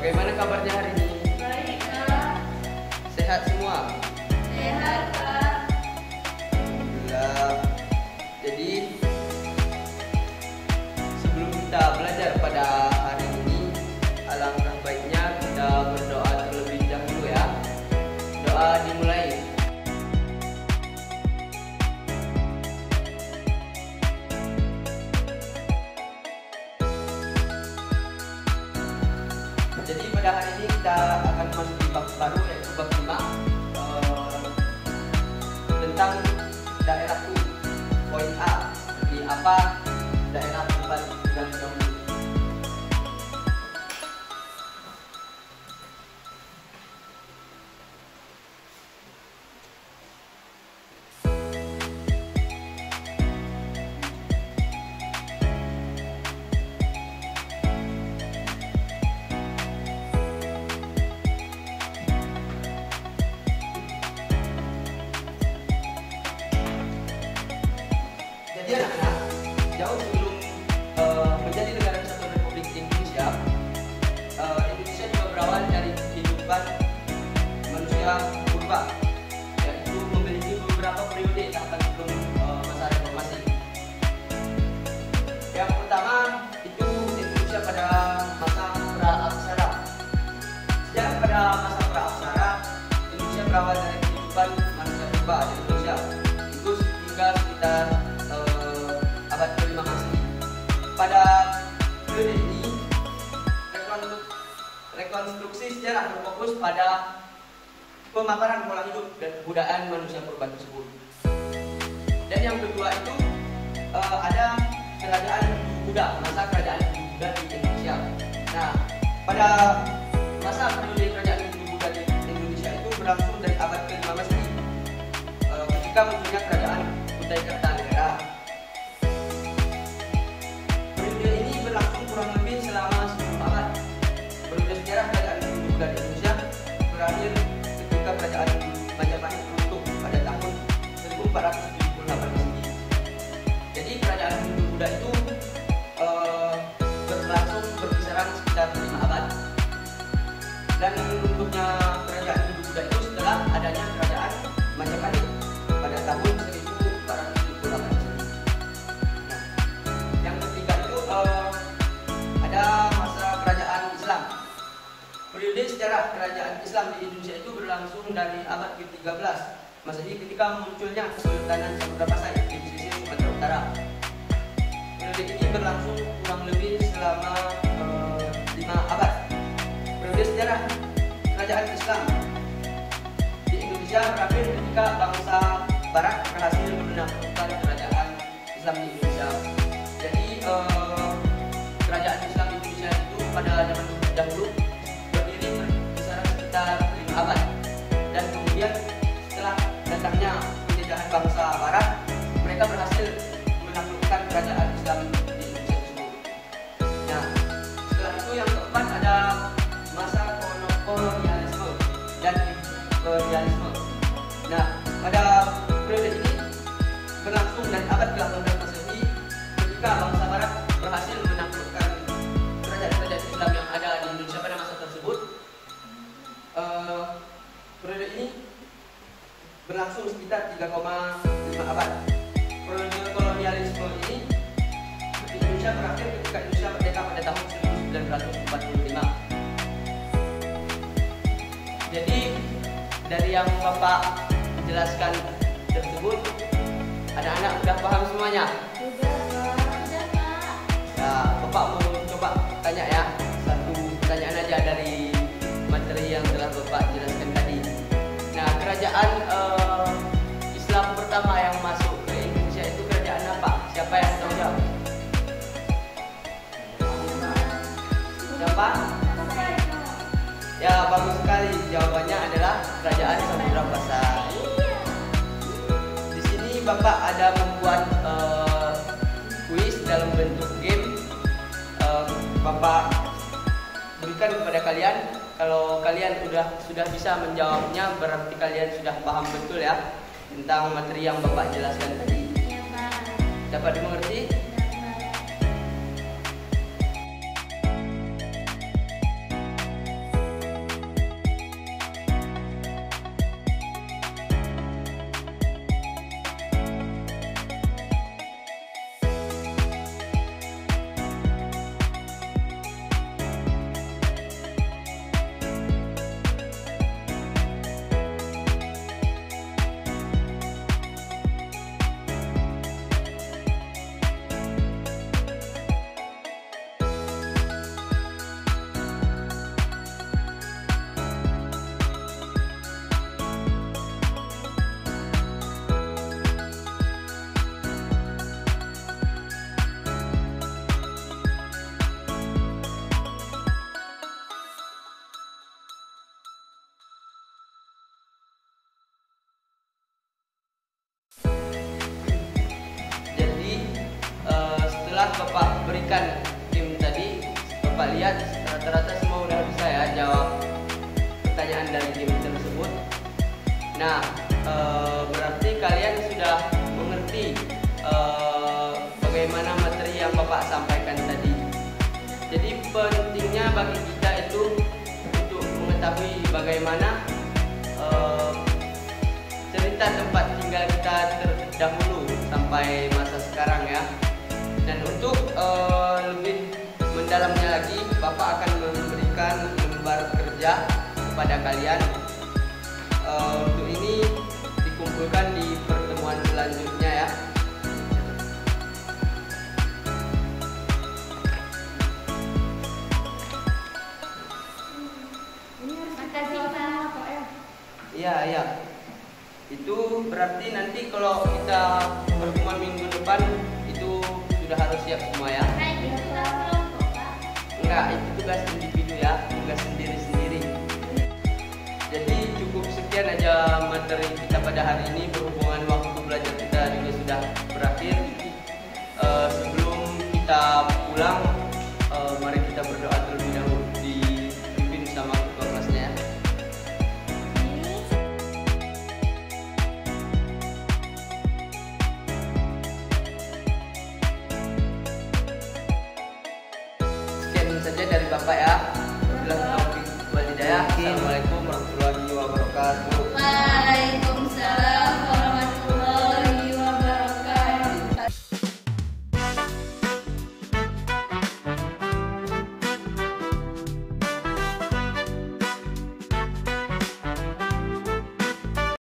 Bagaimana kabarnya hari ini? Baik, Kak. Sehat semua? Sehat, Kak. Alhamdulillah. Jadi sebelum kita belajar pada hari ini, alangkah baiknya kita berdoa terlebih dahulu ya. Doa dimulai. Jadi pada hari ini kita akan memasuki bab baru, yaitu bab 5 tentang daerah U. Poin A, seperti apa daerah tempat tinggal dahulu. Jadi anak-anak, jauh sebelum menjadi negara kesatuan Republik Indonesia, Indonesia juga berawal dari kehidupan manusia purba, yaitu memiliki beberapa periode tahapan sebelum masa reformasi. Yang pertama itu Indonesia pada masa pra-aksara. Sejak pada masa pra-aksara, Indonesia berawal dari kehidupan manusia purba di Indonesia. Itu hingga sekitar abad ke-5 Masehi. Pada periode ini, rekonstruksi sejarah berfokus pada pemaparan pola hidup dan kebudayaan manusia purba tersebut. Dan yang kedua itu ada kerajaan Buddha, masa kerajaan Buddha di Indonesia. Nah, pada masa periode kerajaan Buddha di Indonesia itu berlangsung dari abad ke-5 Masehi, ketika munculnya kerajaan Kutai Kartanegara. Periode ini berlangsung kurang lebih selama 10 abad. Periode sejarah kerajaan Buddha di Indonesia berakhir ketika kerajaan Majapahit runtuh pada tahun 1478 Masehi. Jadi kerajaan Buddha itu berlangsung berkisaran sekitar 5 abad. Dan runtuhnya kerajaan Buddha itu setelah adanya kerajaan Majapahit pada tahun 1478 Masehi. Nah, yang ketiga itu ada masa kerajaan Islam. Periode sejarah kerajaan Islam di Indonesia itu berlangsung dari abad ke-13 Masehi ketika munculnya Kesultanan Samudra Pasai di pesisir Sumatera Utara. Periode ini berlangsung kurang lebih selama 5 abad. Periode sejarah kerajaan Islam di Indonesia berakhir ketika bangsa Barat berhasil menaklukkan kerajaan Islam di Indonesia. Jadi kerajaan Islam di Indonesia itu pada zaman dahulu berdiri berkisaran sekitar 5 abad. Dan kemudian setelah datangnya penjajahan bangsa Barat, mereka berhasil menaklukkan kerajaan Islam di Indonesia tersebut. Nah, setelah itu yang keempat ada masa kolonialisme dan imperialisme. Nah, pada periode ini berlangsung dari abad ke-18 Masehi ketika bangsa Barat berhasil menaklukkan kerajaan-kerajaan Islam yang ada di Indonesia pada masa tersebut. Periode ini berlangsung sekitar 3,5 abad. Periode kolonialisme ini di Indonesia berakhir ketika Indonesia merdeka pada tahun 1945. Jadi dari yang Bapak jelaskan tersebut, anak-anak udah paham semuanya? Sudah, Kak. Ya, Bapak mau coba tanya ya, satu pertanyaan aja dari materi yang telah Bapak jelaskan tadi. Nah, kerajaan Islam pertama yang masuk ke Indonesia itu kerajaan apa? Siapa yang tahu jawab? Siapa? Ya, bagus sekali. Jawabannya adalah kerajaan Samudra Pasai. Di sini Bapak ada membuat kuis dalam bentuk game. Bapak berikan kepada kalian. Kalau kalian sudah bisa menjawabnya, berarti kalian sudah paham betul ya tentang materi yang Bapak jelaskan tadi. Iya, Kak. Dapat dimengerti? memberikan tim tadi, Bapak lihat rata-rata semua udah bisa ya jawab pertanyaan dari tim tersebut. Nah, berarti kalian sudah mengerti bagaimana materi yang Bapak sampaikan tadi. Jadi pentingnya bagi kita itu untuk mengetahui bagaimana cerita tempat tinggal kita terdahulu sampai masa sekarang ya. Dan untuk lebih mendalamnya lagi, Bapak akan memberikan lembar kerja kepada kalian. Untuk ini dikumpulkan di pertemuan selanjutnya ya. Makasih Pak. Iya. Itu berarti nanti kalau kita pertemuan minggu depan itu sudah harus siap semua ya. Nah, itu tugas kelompok Pak. Enggak, itu tugas individu ya, tugas sendiri-sendiri. Jadi cukup sekian aja materi kita pada hari ini berhubung